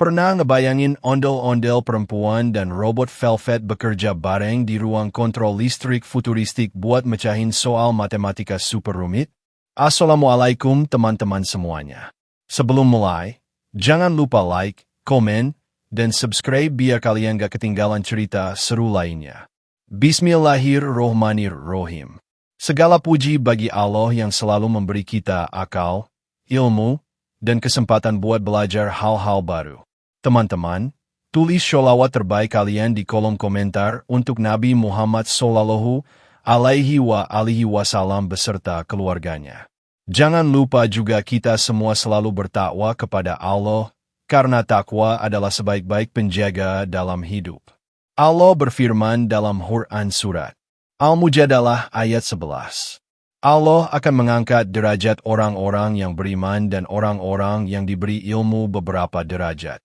Pernah ngebayangin ondel-ondel perempuan dan robot velvet bekerja bareng di ruang kontrol listrik futuristik buat mecahin soal matematika super rumit? Assalamualaikum teman-teman semuanya. Sebelum mulai, jangan lupa like, komen, dan subscribe biar kalian gak ketinggalan cerita seru lainnya. Bismillahirrohmanirrohim. Segala puji bagi Allah yang selalu memberi kita akal, ilmu, dan kesempatan buat belajar hal-hal baru. Teman-teman, tulis sholawat terbaik kalian di kolom komentar untuk Nabi Muhammad Sallallahu Alaihi Wasallam beserta keluarganya. Jangan lupa juga kita semua selalu bertakwa kepada Allah, karena takwa adalah sebaik-baik penjaga dalam hidup. Allah berfirman dalam Quran Surat Al-Mujadalah ayat 11. Allah akan mengangkat derajat orang-orang yang beriman dan orang-orang yang diberi ilmu beberapa derajat.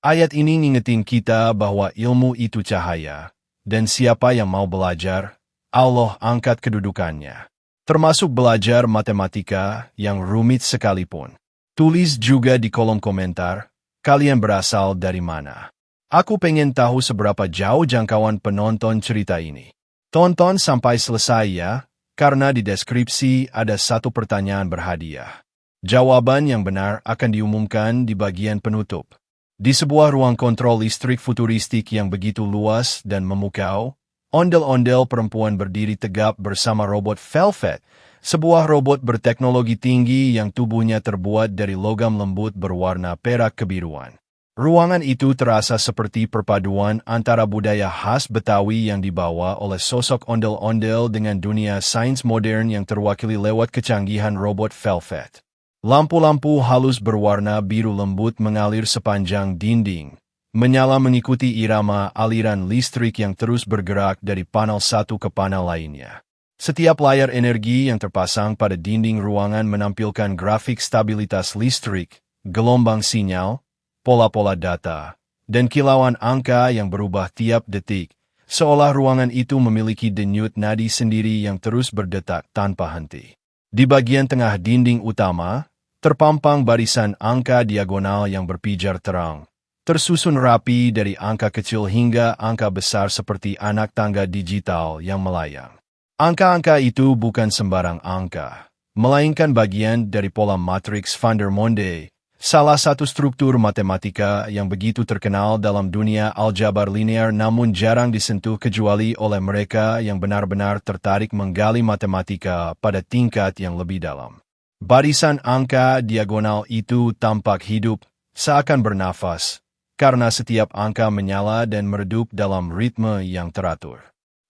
Ayat ini ngingetin kita bahwa ilmu itu cahaya, dan siapa yang mau belajar, Allah angkat kedudukannya. Termasuk belajar matematika yang rumit sekalipun. Tulis juga di kolom komentar, kalian berasal dari mana? Aku pengen tahu seberapa jauh jangkauan penonton cerita ini. Tonton sampai selesai ya, karena di deskripsi ada satu pertanyaan berhadiah. Jawaban yang benar akan diumumkan di bagian penutup. Di sebuah ruang kontrol listrik futuristik yang begitu luas dan memukau, ondel-ondel perempuan berdiri tegap bersama robot velvet, sebuah robot berteknologi tinggi yang tubuhnya terbuat dari logam lembut berwarna perak kebiruan. Ruangan itu terasa seperti perpaduan antara budaya khas Betawi yang dibawa oleh sosok ondel-ondel dengan dunia sains modern yang terwakili lewat kecanggihan robot velvet. Lampu-lampu halus berwarna biru lembut mengalir sepanjang dinding, menyala mengikuti irama aliran listrik yang terus bergerak dari panel satu ke panel lainnya. Setiap layar energi yang terpasang pada dinding ruangan menampilkan grafik stabilitas listrik, gelombang sinyal, pola-pola data, dan kilauan angka yang berubah tiap detik, seolah ruangan itu memiliki denyut nadi sendiri yang terus berdetak tanpa henti. Di bagian tengah dinding utama, terpampang barisan angka diagonal yang berpijar terang, tersusun rapi dari angka kecil hingga angka besar seperti anak tangga digital yang melayang. Angka-angka itu bukan sembarang angka, melainkan bagian dari pola matriks Van der Monde, salah satu struktur matematika yang begitu terkenal dalam dunia aljabar linear namun jarang disentuh kecuali oleh mereka yang benar-benar tertarik menggali matematika pada tingkat yang lebih dalam. Barisan angka diagonal itu tampak hidup, seakan bernafas, karena setiap angka menyala dan meredup dalam ritme yang teratur.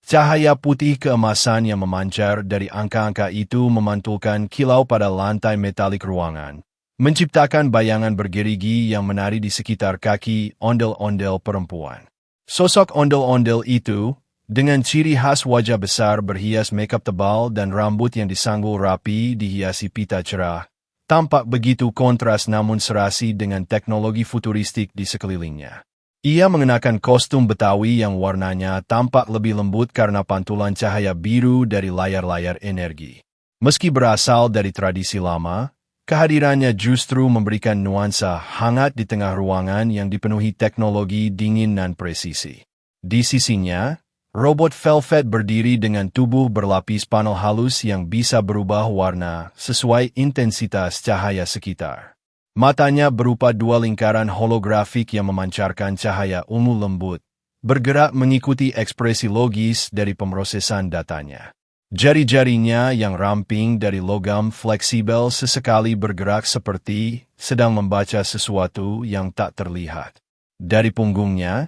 Cahaya putih keemasan yang memancar dari angka-angka itu memantulkan kilau pada lantai metalik ruangan, menciptakan bayangan bergerigi yang menari di sekitar kaki ondel-ondel perempuan. Sosok ondel-ondel itu, dengan ciri khas wajah besar berhias makeup tebal dan rambut yang disanggul rapi dihiasi pita cerah, tampak begitu kontras namun serasi dengan teknologi futuristik di sekelilingnya. Ia mengenakan kostum Betawi yang warnanya tampak lebih lembut karena pantulan cahaya biru dari layar-layar energi. Meski berasal dari tradisi lama, kehadirannya justru memberikan nuansa hangat di tengah ruangan yang dipenuhi teknologi dingin dan presisi. Di sisinya, robot velvet berdiri dengan tubuh berlapis panel halus yang bisa berubah warna sesuai intensitas cahaya sekitar. Matanya berupa dua lingkaran holografik yang memancarkan cahaya ungu lembut, bergerak mengikuti ekspresi logis dari pemrosesan datanya. Jari-jarinya yang ramping dari logam fleksibel sesekali bergerak seperti sedang membaca sesuatu yang tak terlihat. Dari punggungnya,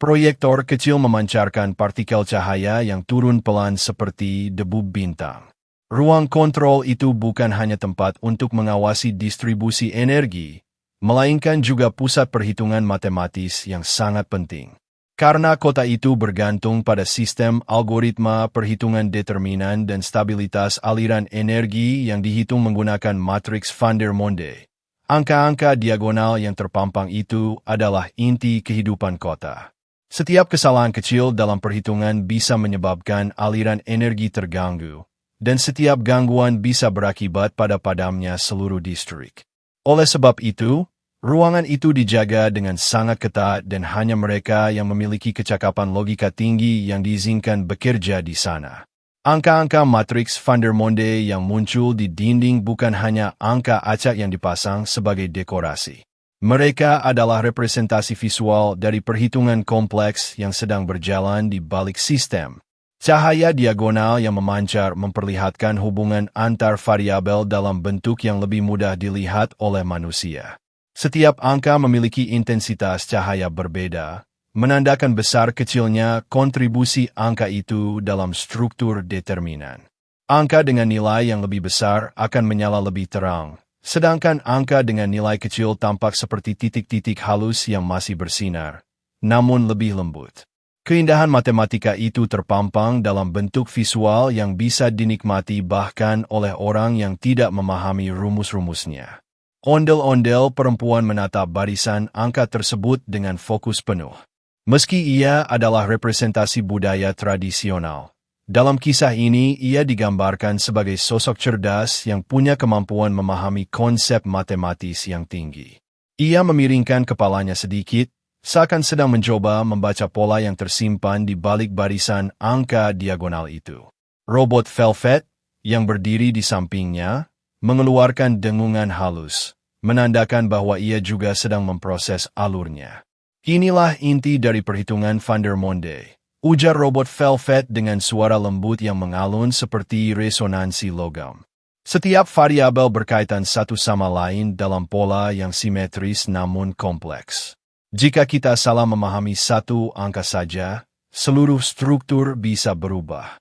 proyektor kecil memancarkan partikel cahaya yang turun pelan seperti debu bintang. Ruang kontrol itu bukan hanya tempat untuk mengawasi distribusi energi, melainkan juga pusat perhitungan matematis yang sangat penting. Karena kota itu bergantung pada sistem algoritma perhitungan determinan dan stabilitas aliran energi yang dihitung menggunakan matriks Van der Monde. Angka-angka diagonal yang terpampang itu adalah inti kehidupan kota. Setiap kesalahan kecil dalam perhitungan bisa menyebabkan aliran energi terganggu, dan setiap gangguan bisa berakibat pada padamnya seluruh distrik. Oleh sebab itu, Ruangan itu dijaga dengan sangat ketat dan hanya mereka yang memiliki kecakapan logika tinggi yang diizinkan bekerja di sana. Angka-angka matriks Van der Monde yang muncul di dinding bukan hanya angka acak yang dipasang sebagai dekorasi. Mereka adalah representasi visual dari perhitungan kompleks yang sedang berjalan di balik sistem. Cahaya diagonal yang memancar memperlihatkan hubungan antar variabel dalam bentuk yang lebih mudah dilihat oleh manusia. Setiap angka memiliki intensitas cahaya berbeda, menandakan besar kecilnya kontribusi angka itu dalam struktur determinan. Angka dengan nilai yang lebih besar akan menyala lebih terang, sedangkan angka dengan nilai kecil tampak seperti titik-titik halus yang masih bersinar, namun lebih lembut. Keindahan matematika itu terpampang dalam bentuk visual yang bisa dinikmati bahkan oleh orang yang tidak memahami rumus-rumusnya. Ondel-ondel perempuan menatap barisan angka tersebut dengan fokus penuh. Meski ia adalah representasi budaya tradisional, dalam kisah ini ia digambarkan sebagai sosok cerdas yang punya kemampuan memahami konsep matematis yang tinggi. Ia memiringkan kepalanya sedikit, seakan sedang mencoba membaca pola yang tersimpan di balik barisan angka diagonal itu. Robot Velvet, yang berdiri di sampingnya, mengeluarkan dengungan halus, menandakan bahwa ia juga sedang memproses alurnya. Inilah inti dari perhitungan Van der Monde, ujar robot Velvet dengan suara lembut yang mengalun seperti resonansi logam. Setiap variabel berkaitan satu sama lain dalam pola yang simetris namun kompleks. Jika kita salah memahami satu angka saja, seluruh struktur bisa berubah.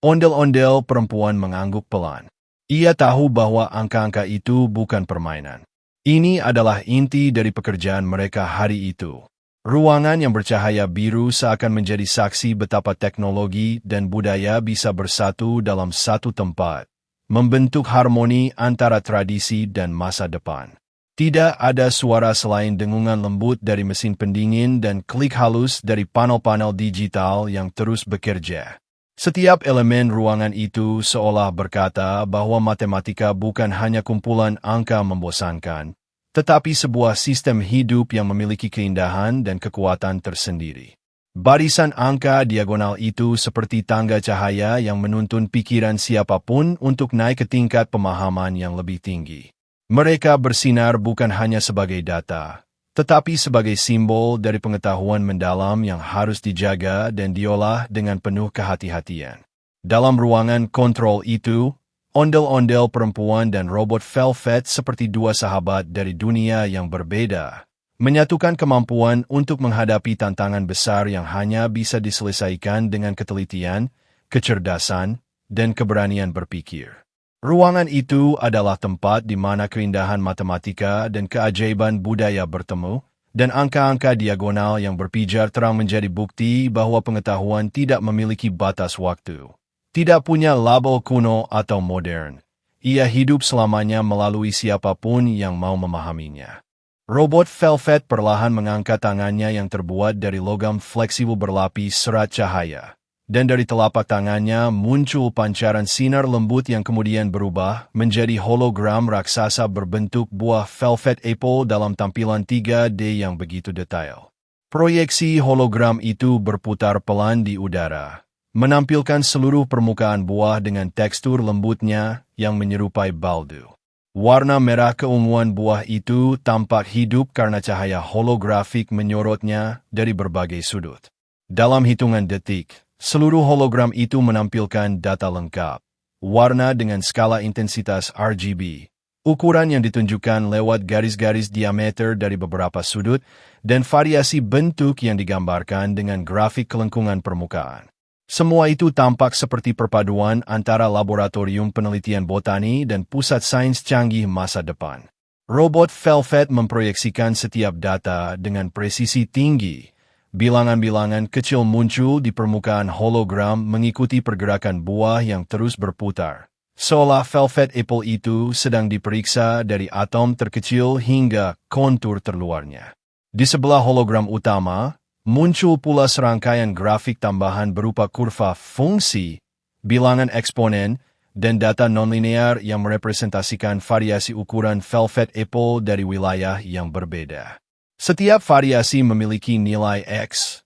Ondel-ondel perempuan mengangguk pelan. Ia tahu bahwa angka-angka itu bukan permainan. Ini adalah inti dari pekerjaan mereka hari itu. Ruangan yang bercahaya biru seakan menjadi saksi betapa teknologi dan budaya bisa bersatu dalam satu tempat, membentuk harmoni antara tradisi dan masa depan. Tidak ada suara selain dengungan lembut dari mesin pendingin dan klik halus dari panel-panel digital yang terus bekerja. Setiap elemen ruangan itu seolah berkata bahwa matematika bukan hanya kumpulan angka membosankan, tetapi sebuah sistem hidup yang memiliki keindahan dan kekuatan tersendiri. Barisan angka diagonal itu seperti tangga cahaya yang menuntun pikiran siapapun untuk naik ke tingkat pemahaman yang lebih tinggi. Mereka bersinar bukan hanya sebagai data, tetapi sebagai simbol dari pengetahuan mendalam yang harus dijaga dan diolah dengan penuh kehati-hatian. Dalam ruangan kontrol itu, ondel-ondel perempuan dan robot Velvet seperti dua sahabat dari dunia yang berbeda, menyatukan kemampuan untuk menghadapi tantangan besar yang hanya bisa diselesaikan dengan ketelitian, kecerdasan, dan keberanian berpikir. Ruangan itu adalah tempat di mana keindahan matematika dan keajaiban budaya bertemu, dan angka-angka diagonal yang berpijar terang menjadi bukti bahwa pengetahuan tidak memiliki batas waktu. Tidak punya label kuno atau modern. Ia hidup selamanya melalui siapapun yang mau memahaminya. Robot Velvet perlahan mengangkat tangannya yang terbuat dari logam fleksibel berlapis serat cahaya. Dan dari telapak tangannya muncul pancaran sinar lembut yang kemudian berubah menjadi hologram raksasa berbentuk buah velvet apple dalam tampilan 3D yang begitu detail. Proyeksi hologram itu berputar pelan di udara, menampilkan seluruh permukaan buah dengan tekstur lembutnya yang menyerupai baldu. Warna merah keunguan buah itu tampak hidup karena cahaya holografik menyorotnya dari berbagai sudut. Dalam hitungan detik, seluruh hologram itu menampilkan data lengkap, warna dengan skala intensitas RGB, ukuran yang ditunjukkan lewat garis-garis diameter dari beberapa sudut, dan variasi bentuk yang digambarkan dengan grafik kelengkungan permukaan. Semua itu tampak seperti perpaduan antara laboratorium penelitian botani dan pusat sains canggih masa depan. Robot Velvet memproyeksikan setiap data dengan presisi tinggi. Bilangan-bilangan kecil muncul di permukaan hologram mengikuti pergerakan buah yang terus berputar. Seolah velvet apple itu sedang diperiksa dari atom terkecil hingga kontur terluarnya. Di sebelah hologram utama, muncul pula serangkaian grafik tambahan berupa kurva fungsi, bilangan eksponen, dan data nonlinear yang merepresentasikan variasi ukuran velvet apple dari wilayah yang berbeda. Setiap variasi memiliki nilai X,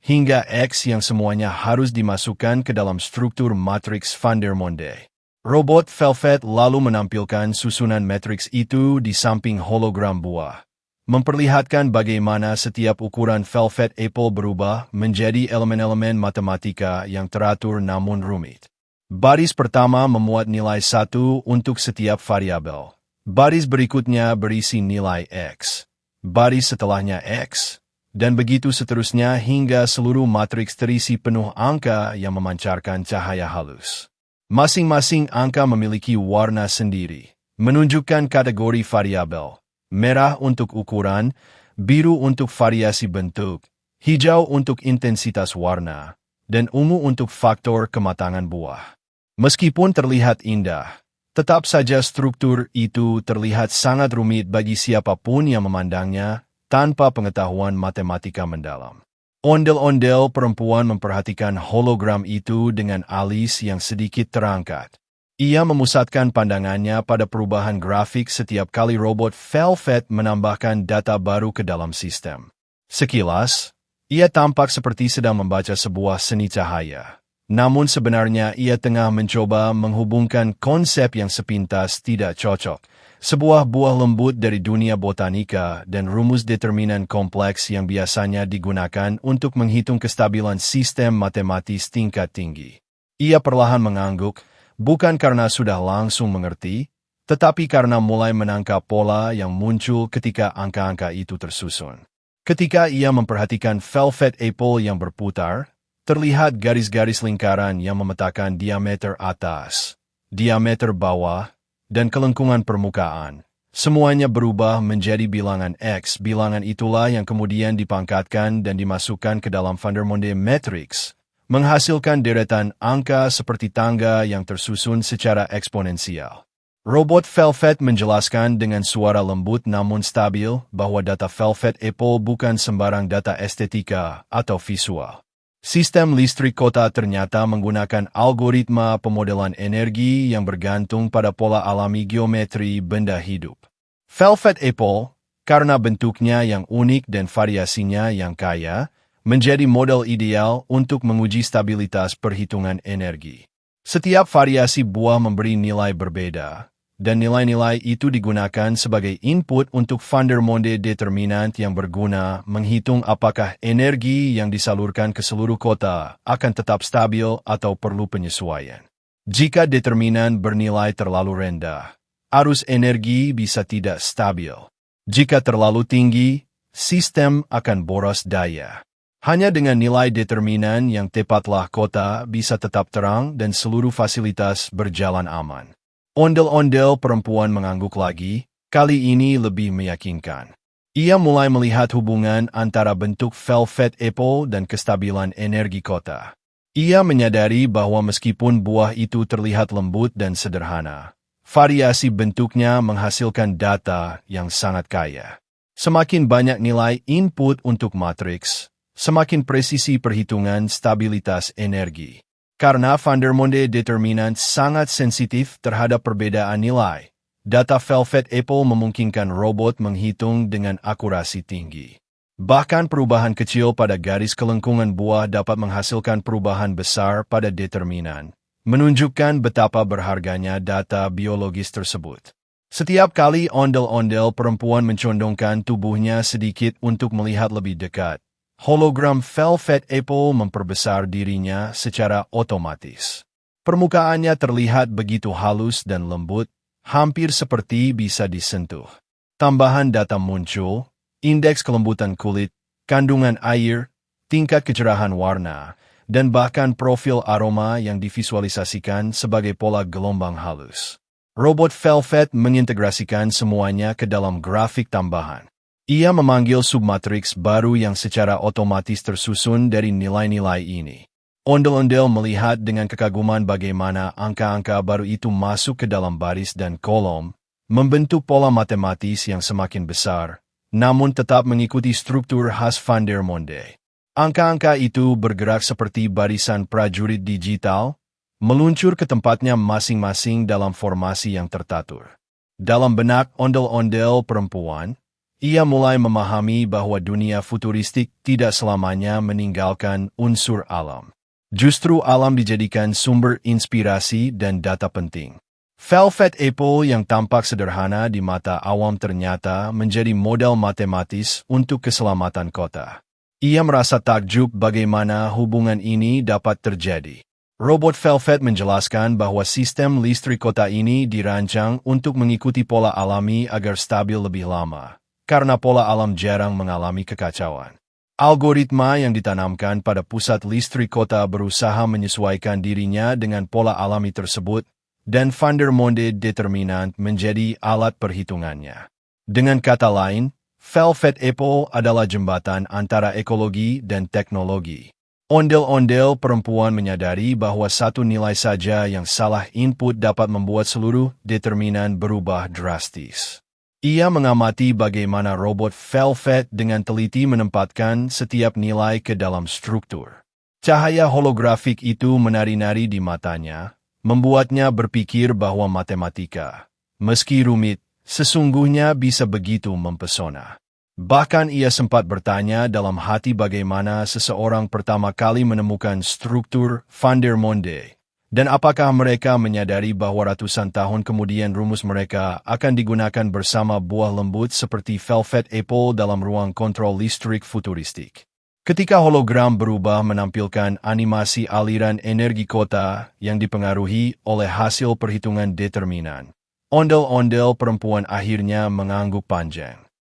hingga X yang semuanya harus dimasukkan ke dalam struktur matriks Van der Monde. Robot Velvet lalu menampilkan susunan matriks itu di samping hologram buah, memperlihatkan bagaimana setiap ukuran velvet apple berubah menjadi elemen-elemen matematika yang teratur namun rumit. Baris pertama memuat nilai 1 untuk setiap variabel. Baris berikutnya berisi nilai X. Baris setelahnya X, dan begitu seterusnya hingga seluruh matriks terisi penuh angka yang memancarkan cahaya halus. Masing-masing angka memiliki warna sendiri, menunjukkan kategori variabel. Merah untuk ukuran, biru untuk variasi bentuk, hijau untuk intensitas warna, dan ungu untuk faktor kematangan buah. Meskipun terlihat indah, tetap saja struktur itu terlihat sangat rumit bagi siapapun yang memandangnya tanpa pengetahuan matematika mendalam. Ondel-ondel perempuan memperhatikan hologram itu dengan alis yang sedikit terangkat. Ia memusatkan pandangannya pada perubahan grafik setiap kali robot Velvet menambahkan data baru ke dalam sistem. Sekilas, ia tampak seperti sedang membaca sebuah seni cahaya. Namun sebenarnya ia tengah mencoba menghubungkan konsep yang sepintas tidak cocok, sebuah buah lembut dari dunia botanika dan rumus determinan kompleks yang biasanya digunakan untuk menghitung kestabilan sistem matematis tingkat tinggi. Ia perlahan mengangguk, bukan karena sudah langsung mengerti, tetapi karena mulai menangkap pola yang muncul ketika angka-angka itu tersusun. Ketika ia memperhatikan velvet apple yang berputar, terlihat garis-garis lingkaran yang memetakan diameter atas, diameter bawah, dan kelengkungan permukaan. Semuanya berubah menjadi bilangan X. Bilangan itulah yang kemudian dipangkatkan dan dimasukkan ke dalam Van der Monde matrix, menghasilkan deretan angka seperti tangga yang tersusun secara eksponensial. Robot Velvet menjelaskan dengan suara lembut namun stabil bahwa data Velvet Apple bukan sembarang data estetika atau visual. Sistem listrik kota ternyata menggunakan algoritma pemodelan energi yang bergantung pada pola alami geometri benda hidup. Velvet Apple, karena bentuknya yang unik dan variasinya yang kaya, menjadi model ideal untuk menguji stabilitas perhitungan energi. Setiap variasi buah memberi nilai berbeda, dan nilai-nilai itu digunakan sebagai input untuk Van der Monde determinant yang berguna menghitung apakah energi yang disalurkan ke seluruh kota akan tetap stabil atau perlu penyesuaian. Jika determinan bernilai terlalu rendah, arus energi bisa tidak stabil. Jika terlalu tinggi, sistem akan boros daya. Hanya dengan nilai determinan yang tepatlah kota bisa tetap terang dan seluruh fasilitas berjalan aman. Ondel-ondel perempuan mengangguk lagi, kali ini lebih meyakinkan. Ia mulai melihat hubungan antara bentuk Velvet Apple dan kestabilan energi kota. Ia menyadari bahwa meskipun buah itu terlihat lembut dan sederhana, variasi bentuknya menghasilkan data yang sangat kaya. Semakin banyak nilai input untuk matriks, semakin presisi perhitungan stabilitas energi. Karena Van der Monde determinant sangat sensitif terhadap perbedaan nilai, data Velvet Apple memungkinkan robot menghitung dengan akurasi tinggi. Bahkan perubahan kecil pada garis kelengkungan buah dapat menghasilkan perubahan besar pada determinan, menunjukkan betapa berharganya data biologis tersebut. Setiap kali ondel-ondel perempuan mencondongkan tubuhnya sedikit untuk melihat lebih dekat, hologram Velvet Apple memperbesar dirinya secara otomatis. Permukaannya terlihat begitu halus dan lembut, hampir seperti bisa disentuh. Tambahan data muncul, indeks kelembutan kulit, kandungan air, tingkat kecerahan warna, dan bahkan profil aroma yang divisualisasikan sebagai pola gelombang halus. Robot Velvet mengintegrasikan semuanya ke dalam grafik tambahan. Ia memanggil submatriks baru yang secara otomatis tersusun dari nilai-nilai ini. Ondel-ondel melihat dengan kekaguman bagaimana angka-angka baru itu masuk ke dalam baris dan kolom, membentuk pola matematis yang semakin besar, namun tetap mengikuti struktur khas Van der Monde. Angka-angka itu bergerak seperti barisan prajurit digital, meluncur ke tempatnya masing-masing dalam formasi yang tertatur. Dalam benak ondel-ondel perempuan, ia mulai memahami bahwa dunia futuristik tidak selamanya meninggalkan unsur alam. Justru alam dijadikan sumber inspirasi dan data penting. Velvet Apple yang tampak sederhana di mata awam ternyata menjadi model matematis untuk keselamatan kota. Ia merasa takjub bagaimana hubungan ini dapat terjadi. Robot Velvet menjelaskan bahwa sistem listrik kota ini dirancang untuk mengikuti pola alami agar stabil lebih lama, karena pola alam jarang mengalami kekacauan. Algoritma yang ditanamkan pada pusat listrik kota berusaha menyesuaikan dirinya dengan pola alami tersebut, dan Van der Monde determinant menjadi alat perhitungannya. Dengan kata lain, Velvet Apple adalah jembatan antara ekologi dan teknologi. Ondel-ondel perempuan menyadari bahwa satu nilai saja yang salah input dapat membuat seluruh determinan berubah drastis. Ia mengamati bagaimana robot Velvet dengan teliti menempatkan setiap nilai ke dalam struktur. Cahaya holografik itu menari-nari di matanya, membuatnya berpikir bahwa matematika, meski rumit, sesungguhnya bisa begitu mempesona. Bahkan ia sempat bertanya dalam hati bagaimana seseorang pertama kali menemukan struktur Van der Monde, dan apakah mereka menyadari bahwa ratusan tahun kemudian rumus mereka akan digunakan bersama buah lembut seperti Velvet Apple dalam ruang kontrol listrik futuristik. Ketika hologram berubah menampilkan animasi aliran energi kota yang dipengaruhi oleh hasil perhitungan determinan, ondel-ondel perempuan akhirnya mengangguk panjang.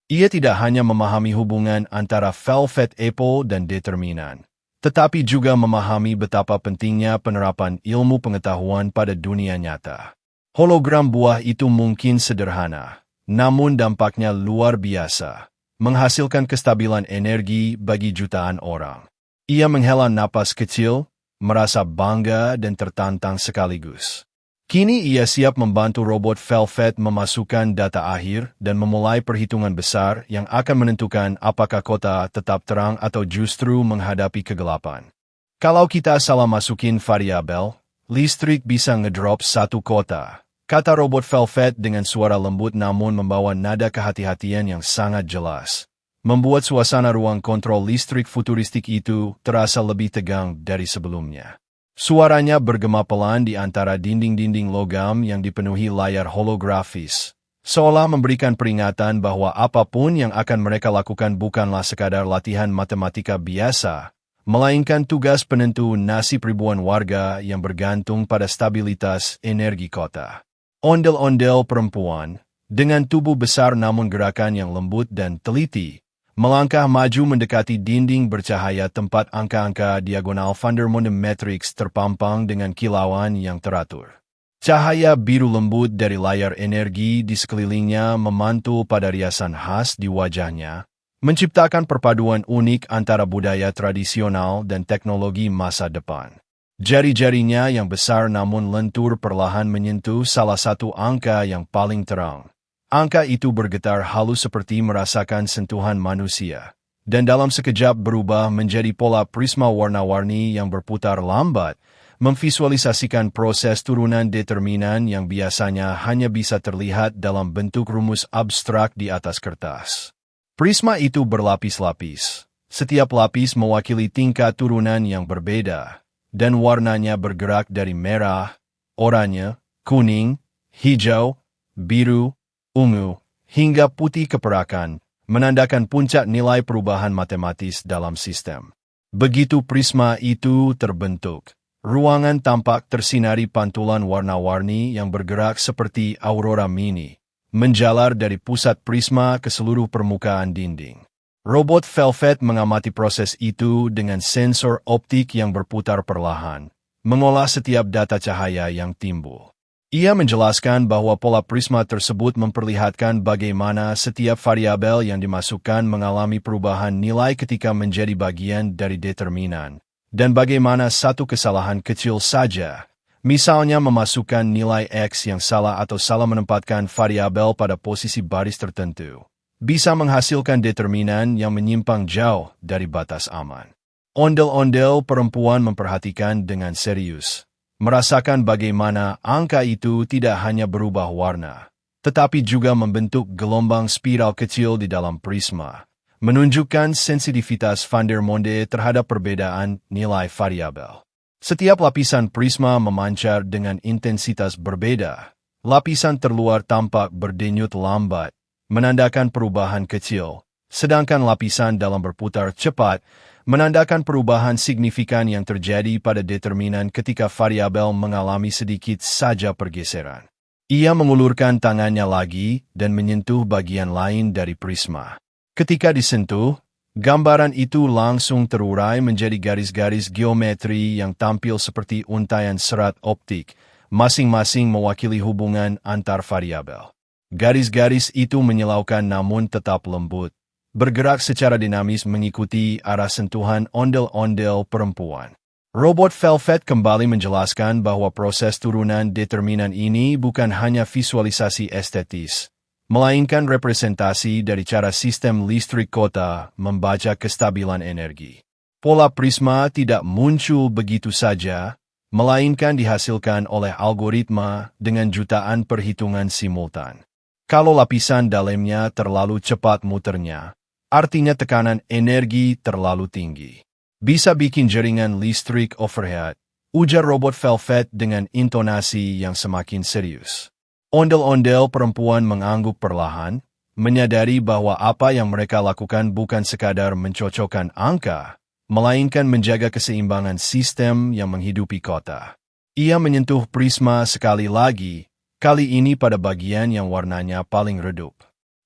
Ia tidak hanya memahami hubungan antara Velvet Apple dan determinan, tetapi juga memahami betapa pentingnya penerapan ilmu pengetahuan pada dunia nyata. Hologram buah itu mungkin sederhana, namun dampaknya luar biasa, menghasilkan kestabilan energi bagi jutaan orang. Ia menghela napas kecil, merasa bangga dan tertantang sekaligus. Kini ia siap membantu robot Velvet memasukkan data akhir dan memulai perhitungan besar yang akan menentukan apakah kota tetap terang atau justru menghadapi kegelapan. Kalau kita salah masukin variabel, listrik bisa ngedrop satu kota, kata robot Velvet dengan suara lembut namun membawa nada kehati-hatian yang sangat jelas, membuat suasana ruang kontrol listrik futuristik itu terasa lebih tegang dari sebelumnya. Suaranya bergema pelan di antara dinding-dinding logam yang dipenuhi layar holografis, seolah memberikan peringatan bahwa apapun yang akan mereka lakukan bukanlah sekadar latihan matematika biasa, melainkan tugas penentu nasib ribuan warga yang bergantung pada stabilitas energi kota. Ondel-ondel perempuan, dengan tubuh besar namun gerakan yang lembut dan teliti, melangkah maju mendekati dinding bercahaya tempat angka-angka diagonal Van der Monde matrix terpampang dengan kilauan yang teratur. Cahaya biru lembut dari layar energi di sekelilingnya memantul pada riasan khas di wajahnya, menciptakan perpaduan unik antara budaya tradisional dan teknologi masa depan. Jari-jarinya yang besar namun lentur perlahan menyentuh salah satu angka yang paling terang. Angka itu bergetar halus seperti merasakan sentuhan manusia, dan dalam sekejap berubah menjadi pola prisma warna-warni yang berputar lambat, memvisualisasikan proses turunan determinan yang biasanya hanya bisa terlihat dalam bentuk rumus abstrak di atas kertas. Prisma itu berlapis-lapis, setiap lapis mewakili tingkat turunan yang berbeda, dan warnanya bergerak dari merah, oranye, kuning, hijau, biru, ungu, hingga putih keperakan, menandakan puncak nilai perubahan matematis dalam sistem. Begitu prisma itu terbentuk, ruangan tampak tersinari pantulan warna-warni yang bergerak seperti aurora mini, menjalar dari pusat prisma ke seluruh permukaan dinding. Robot Velvet mengamati proses itu dengan sensor optik yang berputar perlahan, mengolah setiap data cahaya yang timbul. Ia menjelaskan bahwa pola prisma tersebut memperlihatkan bagaimana setiap variabel yang dimasukkan mengalami perubahan nilai ketika menjadi bagian dari determinan, dan bagaimana satu kesalahan kecil saja, misalnya memasukkan nilai X yang salah atau salah menempatkan variabel pada posisi baris tertentu, bisa menghasilkan determinan yang menyimpang jauh dari batas aman. Ondel-ondel perempuan memperhatikan dengan serius, merasakan bagaimana angka itu tidak hanya berubah warna, tetapi juga membentuk gelombang spiral kecil di dalam prisma, menunjukkan sensitivitas Van der Monde terhadap perbedaan nilai variabel. Setiap lapisan prisma memancar dengan intensitas berbeda. Lapisan terluar tampak berdenyut lambat, menandakan perubahan kecil, sedangkan lapisan dalam berputar cepat menandakan perubahan signifikan yang terjadi pada determinan ketika variabel mengalami sedikit saja pergeseran. Ia mengulurkan tangannya lagi dan menyentuh bagian lain dari prisma. Ketika disentuh, gambaran itu langsung terurai menjadi garis-garis geometri yang tampil seperti untaian serat optik, masing-masing mewakili hubungan antar variabel. Garis-garis itu menyilaukan namun tetap lembut, bergerak secara dinamis mengikuti arah sentuhan ondel-ondel perempuan. Robot Velvet kembali menjelaskan bahwa proses turunan determinan ini bukan hanya visualisasi estetis, melainkan representasi dari cara sistem listrik kota membaca kestabilan energi. Pola prisma tidak muncul begitu saja, melainkan dihasilkan oleh algoritma dengan jutaan perhitungan simultan. Kalau lapisan dalamnya terlalu cepat muternya, artinya tekanan energi terlalu tinggi. Bisa bikin jaringan listrik overheat, ujar robot Velvet dengan intonasi yang semakin serius. Ondel-ondel perempuan mengangguk perlahan, menyadari bahwa apa yang mereka lakukan bukan sekadar mencocokkan angka, melainkan menjaga keseimbangan sistem yang menghidupi kota. Ia menyentuh prisma sekali lagi, kali ini pada bagian yang warnanya paling redup.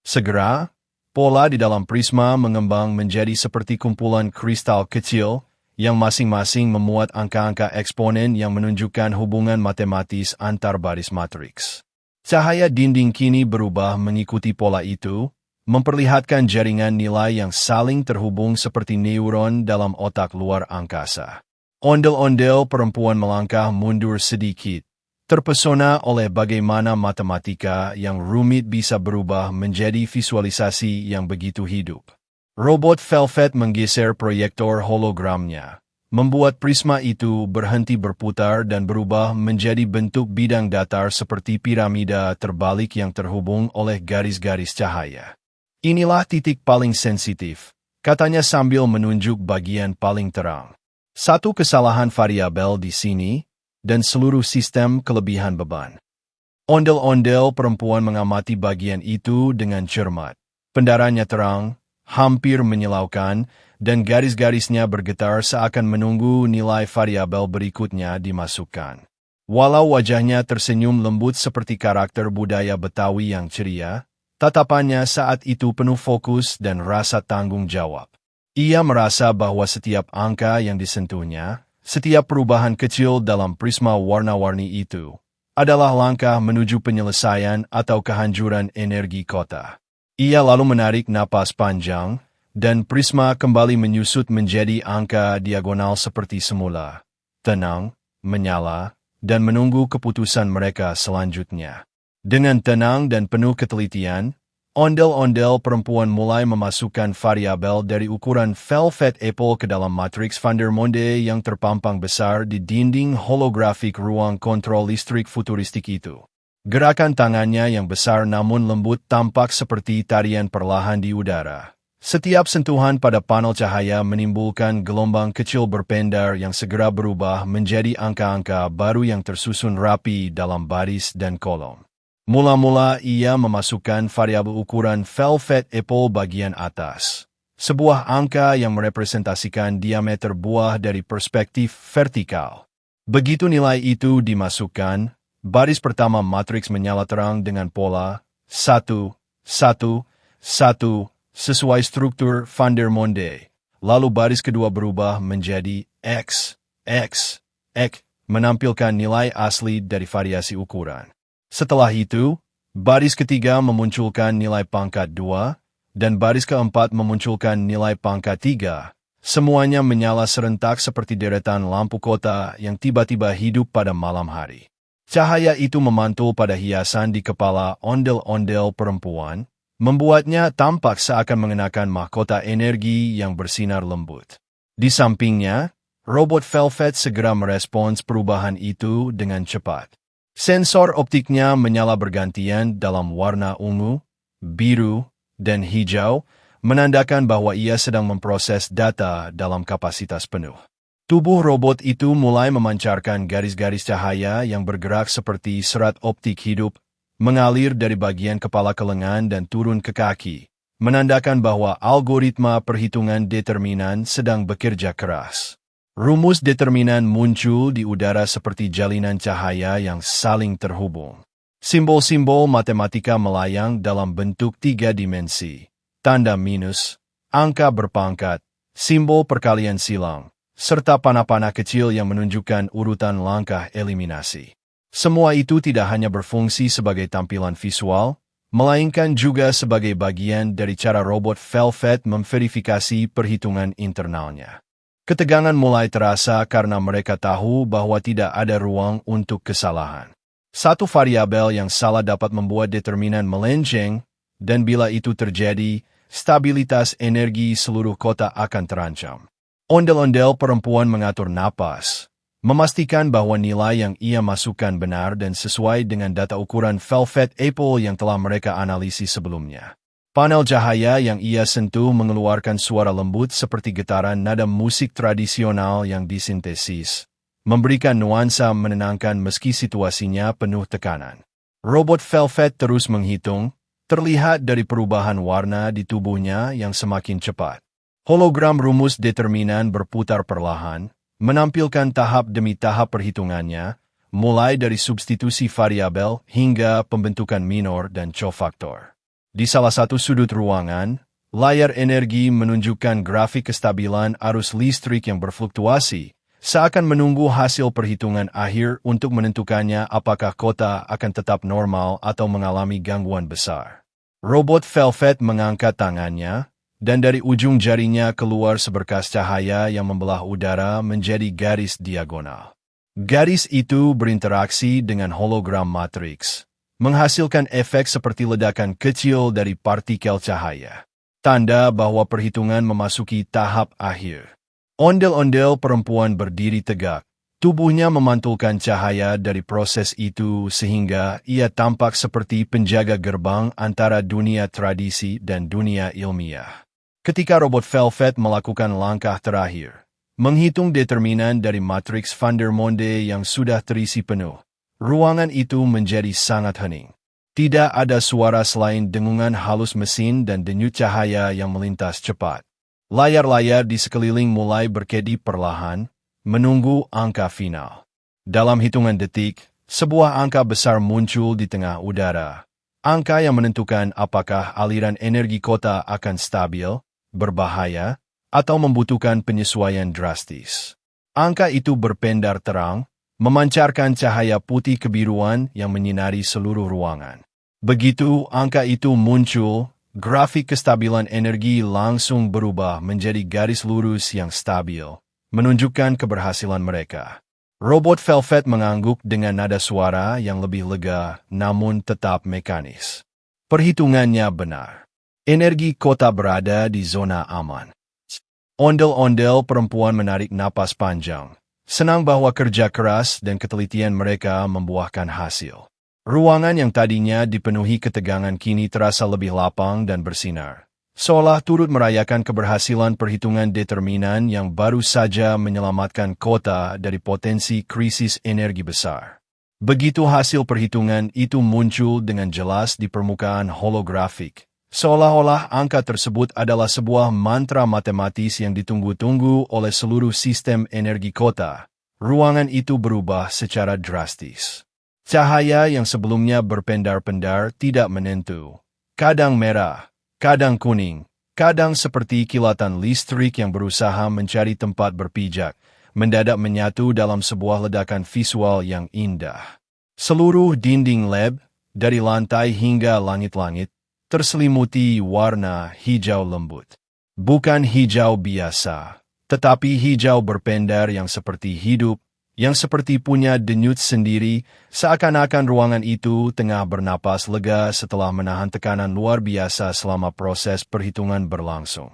Segera, pola di dalam prisma mengembang menjadi seperti kumpulan kristal kecil yang masing-masing memuat angka-angka eksponen yang menunjukkan hubungan matematis antar baris matriks. Cahaya dinding kini berubah mengikuti pola itu, memperlihatkan jaringan nilai yang saling terhubung seperti neuron dalam otak luar angkasa. Ondel-ondel perempuan melangkah mundur sedikit, terpesona oleh bagaimana matematika yang rumit bisa berubah menjadi visualisasi yang begitu hidup. Robot Velvet menggeser proyektor hologramnya, membuat prisma itu berhenti berputar dan berubah menjadi bentuk bidang datar seperti piramida terbalik yang terhubung oleh garis-garis cahaya. Inilah titik paling sensitif, katanya sambil menunjuk bagian paling terang. Satu kesalahan variabel di sini, dan seluruh sistem kelebihan beban. Ondel-ondel perempuan mengamati bagian itu dengan cermat. Pendaranya terang, hampir menyilaukan, dan garis-garisnya bergetar seakan menunggu nilai variabel berikutnya dimasukkan. Walau wajahnya tersenyum lembut seperti karakter budaya Betawi yang ceria, tatapannya saat itu penuh fokus dan rasa tanggung jawab. Ia merasa bahwa setiap angka yang disentuhnya, setiap perubahan kecil dalam prisma warna-warni itu, adalah langkah menuju penyelesaian atau kehancuran energi kota. Ia lalu menarik napas panjang, dan prisma kembali menyusut menjadi angka diagonal seperti semula. Tenang, menyala, dan menunggu keputusan mereka selanjutnya. Dengan tenang dan penuh ketelitian, ondel-ondel perempuan mulai memasukkan variabel dari ukuran Velvet Apple ke dalam matriks Van der Monde yang terpampang besar di dinding holografik ruang kontrol listrik futuristik itu. Gerakan tangannya yang besar namun lembut tampak seperti tarian perlahan di udara. Setiap sentuhan pada panel cahaya menimbulkan gelombang kecil berpendar yang segera berubah menjadi angka-angka baru yang tersusun rapi dalam baris dan kolom. Mula-mula ia memasukkan variabel ukuran Velvet Apple bagian atas, sebuah angka yang merepresentasikan diameter buah dari perspektif vertikal. Begitu nilai itu dimasukkan, baris pertama matriks menyala terang dengan pola 1, 1, 1, sesuai struktur Van der Monde. Lalu baris kedua berubah menjadi X, X, X, menampilkan nilai asli dari variasi ukuran. Setelah itu, baris ketiga memunculkan nilai pangkat 2, dan baris keempat memunculkan nilai pangkat 3. Semuanya menyala serentak seperti deretan lampu kota yang tiba-tiba hidup pada malam hari. Cahaya itu memantul pada hiasan di kepala ondel-ondel perempuan, membuatnya tampak seakan mengenakan mahkota energi yang bersinar lembut. Di sampingnya, Robot Velvet segera merespons perubahan itu dengan cepat. Sensor optiknya menyala bergantian dalam warna ungu, biru, dan hijau, menandakan bahwa ia sedang memproses data dalam kapasitas penuh. Tubuh robot itu mulai memancarkan garis-garis cahaya yang bergerak seperti serat optik hidup, mengalir dari bagian kepala ke lengan dan turun ke kaki, menandakan bahwa algoritma perhitungan determinan sedang bekerja keras. Rumus determinan muncul di udara seperti jalinan cahaya yang saling terhubung. Simbol-simbol matematika melayang dalam bentuk 3 dimensi. Tanda minus, angka berpangkat, simbol perkalian silang, serta panah-panah kecil yang menunjukkan urutan langkah eliminasi. Semua itu tidak hanya berfungsi sebagai tampilan visual, melainkan juga sebagai bagian dari cara robot Velvet memverifikasi perhitungan internalnya. Ketegangan mulai terasa karena mereka tahu bahwa tidak ada ruang untuk kesalahan. Satu variabel yang salah dapat membuat determinan melenceng, dan bila itu terjadi, stabilitas energi seluruh kota akan terancam. Ondel-ondel perempuan mengatur napas, memastikan bahwa nilai yang ia masukkan benar dan sesuai dengan data ukuran Velvet Apple yang telah mereka analisis sebelumnya. Panel cahaya yang ia sentuh mengeluarkan suara lembut seperti getaran nada musik tradisional yang disintesis, memberikan nuansa menenangkan meski situasinya penuh tekanan. Robot Velvet terus menghitung, terlihat dari perubahan warna di tubuhnya yang semakin cepat. Hologram rumus determinan berputar perlahan, menampilkan tahap demi tahap perhitungannya, mulai dari substitusi variabel hingga pembentukan minor dan cofaktor. Di salah satu sudut ruangan, layar energi menunjukkan grafik kestabilan arus listrik yang berfluktuasi, seakan menunggu hasil perhitungan akhir untuk menentukannya apakah kota akan tetap normal atau mengalami gangguan besar. Robot Velvet mengangkat tangannya, dan dari ujung jarinya keluar seberkas cahaya yang membelah udara menjadi garis diagonal. Garis itu berinteraksi dengan hologram matriks, menghasilkan efek seperti ledakan kecil dari partikel cahaya. Tanda bahwa perhitungan memasuki tahap akhir. Ondel-ondel perempuan berdiri tegak. Tubuhnya memantulkan cahaya dari proses itu sehingga ia tampak seperti penjaga gerbang antara dunia tradisi dan dunia ilmiah. Ketika robot Velvet melakukan langkah terakhir, menghitung determinan dari matriks Van der Monde yang sudah terisi penuh, ruangan itu menjadi sangat hening. Tidak ada suara selain dengungan halus mesin dan denyut cahaya yang melintas cepat. Layar-layar di sekeliling mulai berkedip perlahan, menunggu angka final. Dalam hitungan detik, sebuah angka besar muncul di tengah udara. Angka yang menentukan apakah aliran energi kota akan stabil, berbahaya, atau membutuhkan penyesuaian drastis. Angka itu berpendar terang, memancarkan cahaya putih kebiruan yang menyinari seluruh ruangan. Begitu angka itu muncul, grafik kestabilan energi langsung berubah menjadi garis lurus yang stabil, menunjukkan keberhasilan mereka. Robot Velvet mengangguk dengan nada suara yang lebih lega, namun tetap mekanis. Perhitungannya benar. Energi kota berada di zona aman. Ondel-ondel perempuan menarik napas panjang, senang bahwa kerja keras dan ketelitian mereka membuahkan hasil. Ruangan yang tadinya dipenuhi ketegangan kini terasa lebih lapang dan bersinar, seolah turut merayakan keberhasilan perhitungan determinan yang baru saja menyelamatkan kota dari potensi krisis energi besar. Begitu hasil perhitungan itu muncul dengan jelas di permukaan holografik, seolah-olah angka tersebut adalah sebuah mantra matematis yang ditunggu-tunggu oleh seluruh sistem energi kota. Ruangan itu berubah secara drastis. Cahaya yang sebelumnya berpendar-pendar tidak menentu. Kadang merah, kadang kuning, kadang seperti kilatan listrik yang berusaha mencari tempat berpijak, mendadak menyatu dalam sebuah ledakan visual yang indah. Seluruh dinding lab, dari lantai hingga langit-langit, terselimuti warna hijau lembut. Bukan hijau biasa, tetapi hijau berpendar yang seperti hidup, yang seperti punya denyut sendiri, seakan-akan ruangan itu tengah bernapas lega setelah menahan tekanan luar biasa selama proses perhitungan berlangsung.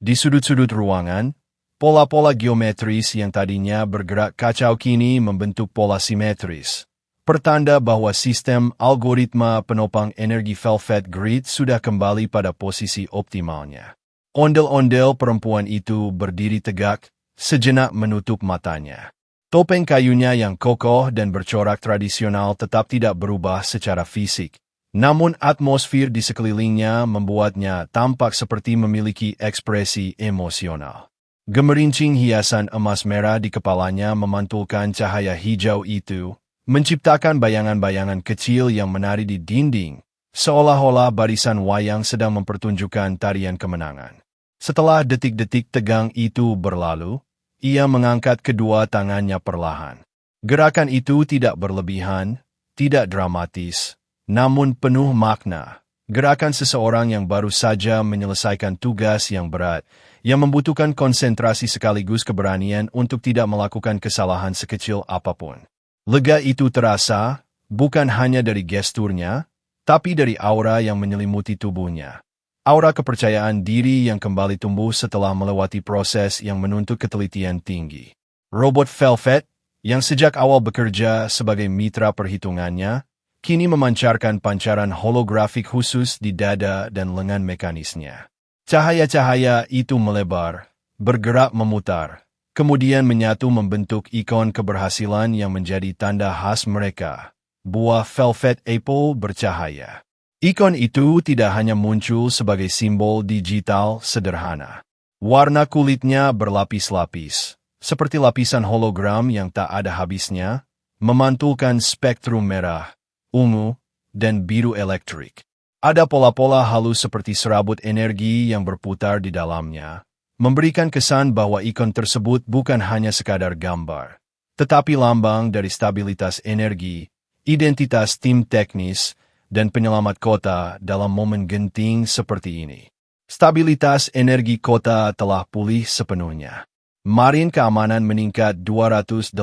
Di sudut-sudut ruangan, Pola-pola geometris yang tadinya bergerak kacau kini membentuk pola simetris. Pertanda bahwa sistem algoritma penopang energi Velvet Grid sudah kembali pada posisi optimalnya. Ondel-ondel perempuan itu berdiri tegak, sejenak menutup matanya. Topeng kayunya yang kokoh dan bercorak tradisional tetap tidak berubah secara fisik. Namun atmosfer di sekelilingnya membuatnya tampak seperti memiliki ekspresi emosional. Gemerincing hiasan emas merah di kepalanya memantulkan cahaya hijau itu, menciptakan bayangan-bayangan kecil yang menari di dinding, seolah-olah barisan wayang sedang mempertunjukkan tarian kemenangan. Setelah detik-detik tegang itu berlalu, ia mengangkat kedua tangannya perlahan. Gerakan itu tidak berlebihan, tidak dramatis, namun penuh makna. Gerakan seseorang yang baru saja menyelesaikan tugas yang berat, yang membutuhkan konsentrasi sekaligus keberanian untuk tidak melakukan kesalahan sekecil apapun. Lega itu terasa, bukan hanya dari gesturnya, tapi dari aura yang menyelimuti tubuhnya. Aura kepercayaan diri yang kembali tumbuh setelah melewati proses yang menuntut ketelitian tinggi. Robot Velvet, yang sejak awal bekerja sebagai mitra perhitungannya, kini memancarkan pancaran holografik khusus di dada dan lengan mekanisnya. Cahaya-cahaya itu melebar, bergerak memutar, kemudian menyatu membentuk ikon keberhasilan yang menjadi tanda khas mereka, buah Velvet Apple bercahaya. Ikon itu tidak hanya muncul sebagai simbol digital sederhana. Warna kulitnya berlapis-lapis, seperti lapisan hologram yang tak ada habisnya, memantulkan spektrum merah, ungu, dan biru elektrik. Ada pola-pola halus seperti serabut energi yang berputar di dalamnya, memberikan kesan bahwa ikon tersebut bukan hanya sekadar gambar, tetapi lambang dari stabilitas energi, identitas tim teknis, dan penyelamat kota dalam momen genting seperti ini. Stabilitas energi kota telah pulih sepenuhnya. Marin keamanan meningkat 280%.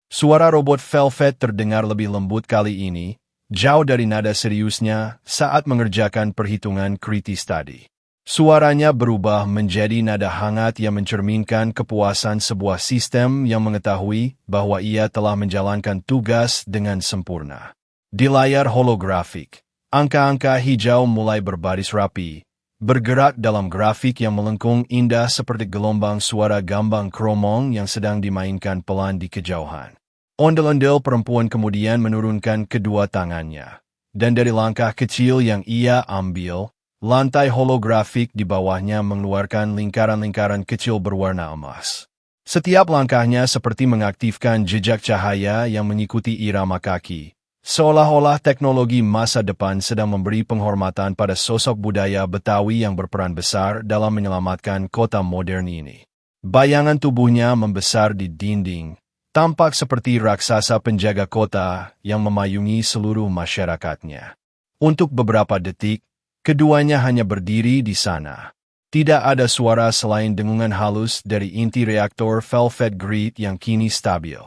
Suara robot Velvet terdengar lebih lembut kali ini, jauh dari nada seriusnya saat mengerjakan perhitungan kritis tadi. Suaranya berubah menjadi nada hangat yang mencerminkan kepuasan sebuah sistem yang mengetahui bahwa ia telah menjalankan tugas dengan sempurna. Di layar holografik, angka-angka hijau mulai berbaris rapi, bergerak dalam grafik yang melengkung indah seperti gelombang suara gambang kromong yang sedang dimainkan pelan di kejauhan. Ondel-ondel perempuan kemudian menurunkan kedua tangannya, dan dari langkah kecil yang ia ambil, lantai holografik di bawahnya mengeluarkan lingkaran-lingkaran kecil berwarna emas. Setiap langkahnya seperti mengaktifkan jejak cahaya yang mengikuti irama kaki, seolah-olah teknologi masa depan sedang memberi penghormatan pada sosok budaya Betawi yang berperan besar dalam menyelamatkan kota modern ini. Bayangan tubuhnya membesar di dinding, tampak seperti raksasa penjaga kota yang memayungi seluruh masyarakatnya. Untuk beberapa detik, keduanya hanya berdiri di sana. Tidak ada suara selain dengungan halus dari inti reaktor Velvet Grid yang kini stabil.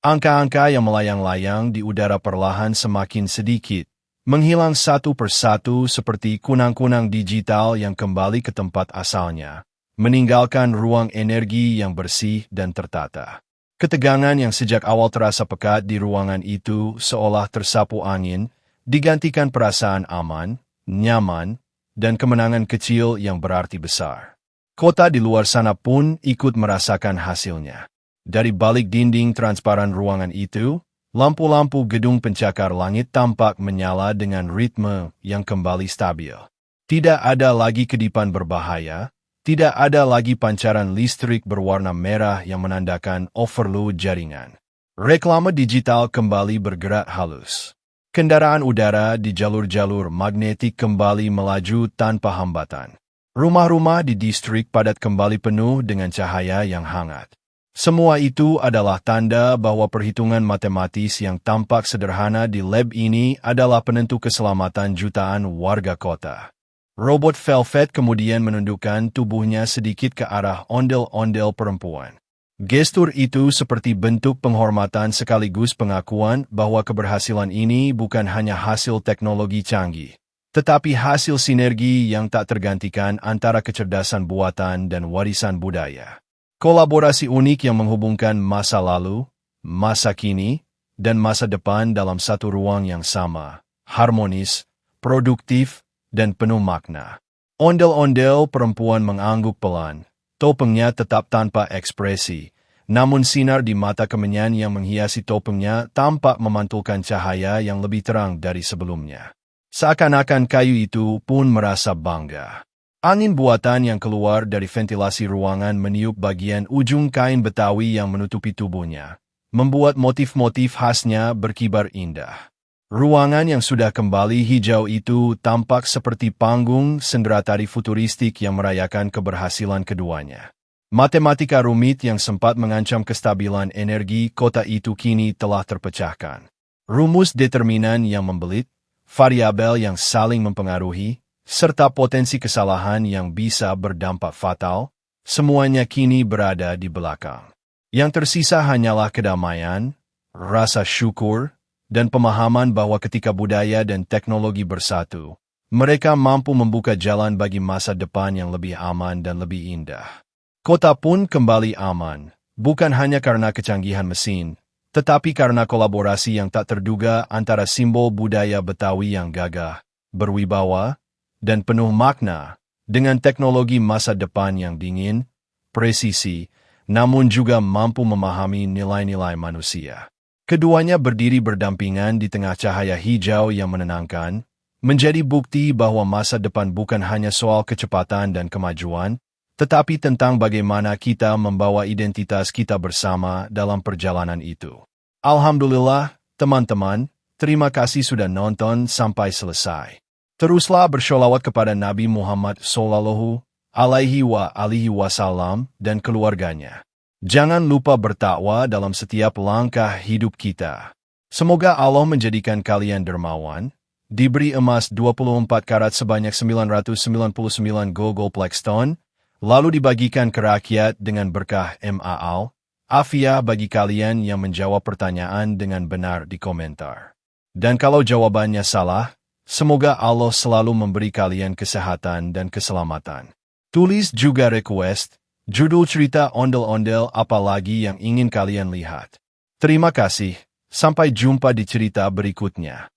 Angka-angka yang melayang-layang di udara perlahan semakin sedikit, menghilang satu persatu seperti kunang-kunang digital yang kembali ke tempat asalnya, meninggalkan ruang energi yang bersih dan tertata. Ketegangan yang sejak awal terasa pekat di ruangan itu seolah tersapu angin, digantikan perasaan aman, nyaman, dan kemenangan kecil yang berarti besar. Kota di luar sana pun ikut merasakan hasilnya. Dari balik dinding transparan ruangan itu, lampu-lampu gedung pencakar langit tampak menyala dengan ritme yang kembali stabil. Tidak ada lagi kedipan berbahaya, tidak ada lagi pancaran listrik berwarna merah yang menandakan overload jaringan. Reklame digital kembali bergerak halus. Kendaraan udara di jalur-jalur magnetik kembali melaju tanpa hambatan. Rumah-rumah di distrik padat kembali penuh dengan cahaya yang hangat. Semua itu adalah tanda bahwa perhitungan matematis yang tampak sederhana di lab ini adalah penentu keselamatan jutaan warga kota. Robot Velvet kemudian menundukkan tubuhnya sedikit ke arah ondel-ondel perempuan. Gestur itu seperti bentuk penghormatan sekaligus pengakuan bahwa keberhasilan ini bukan hanya hasil teknologi canggih, tetapi hasil sinergi yang tak tergantikan antara kecerdasan buatan dan warisan budaya. Kolaborasi unik yang menghubungkan masa lalu, masa kini, dan masa depan dalam satu ruang yang sama, harmonis, produktif, dan penuh makna. Ondel-ondel perempuan mengangguk pelan, topengnya tetap tanpa ekspresi, namun sinar di mata kemenyan yang menghiasi topengnya tampak memantulkan cahaya yang lebih terang dari sebelumnya. Seakan-akan kayu itu pun merasa bangga. Angin buatan yang keluar dari ventilasi ruangan meniup bagian ujung kain Betawi yang menutupi tubuhnya, membuat motif-motif khasnya berkibar indah. Ruangan yang sudah kembali hijau itu tampak seperti panggung senderatari futuristik yang merayakan keberhasilan keduanya. Matematika rumit yang sempat mengancam kestabilan energi kota itu kini telah terpecahkan. Rumus determinan yang membelit, variabel yang saling mempengaruhi, serta potensi kesalahan yang bisa berdampak fatal, semuanya kini berada di belakang. Yang tersisa hanyalah kedamaian, rasa syukur, dan pemahaman bahwa ketika budaya dan teknologi bersatu, mereka mampu membuka jalan bagi masa depan yang lebih aman dan lebih indah. Kota pun kembali aman, bukan hanya karena kecanggihan mesin, tetapi karena kolaborasi yang tak terduga antara simbol budaya Betawi yang gagah, berwibawa, dan penuh makna, dengan teknologi masa depan yang dingin, presisi, namun juga mampu memahami nilai-nilai manusia. Keduanya berdiri berdampingan di tengah cahaya hijau yang menenangkan, menjadi bukti bahwa masa depan bukan hanya soal kecepatan dan kemajuan, tetapi tentang bagaimana kita membawa identitas kita bersama dalam perjalanan itu. Alhamdulillah, teman-teman, terima kasih sudah nonton sampai selesai. Teruslah bersholawat kepada Nabi Muhammad Sallallahu Alaihi Wasallam dan keluarganya. Jangan lupa bertakwa dalam setiap langkah hidup kita. Semoga Allah menjadikan kalian dermawan, diberi emas 24 karat sebanyak 999 goldplex ton, lalu dibagikan ke rakyat dengan berkah Ma'al, afiah bagi kalian yang menjawab pertanyaan dengan benar di komentar. Dan kalau jawabannya salah, semoga Allah selalu memberi kalian kesehatan dan keselamatan. Tulis juga request, judul cerita ondel-ondel apa lagi yang ingin kalian lihat. Terima kasih, sampai jumpa di cerita berikutnya.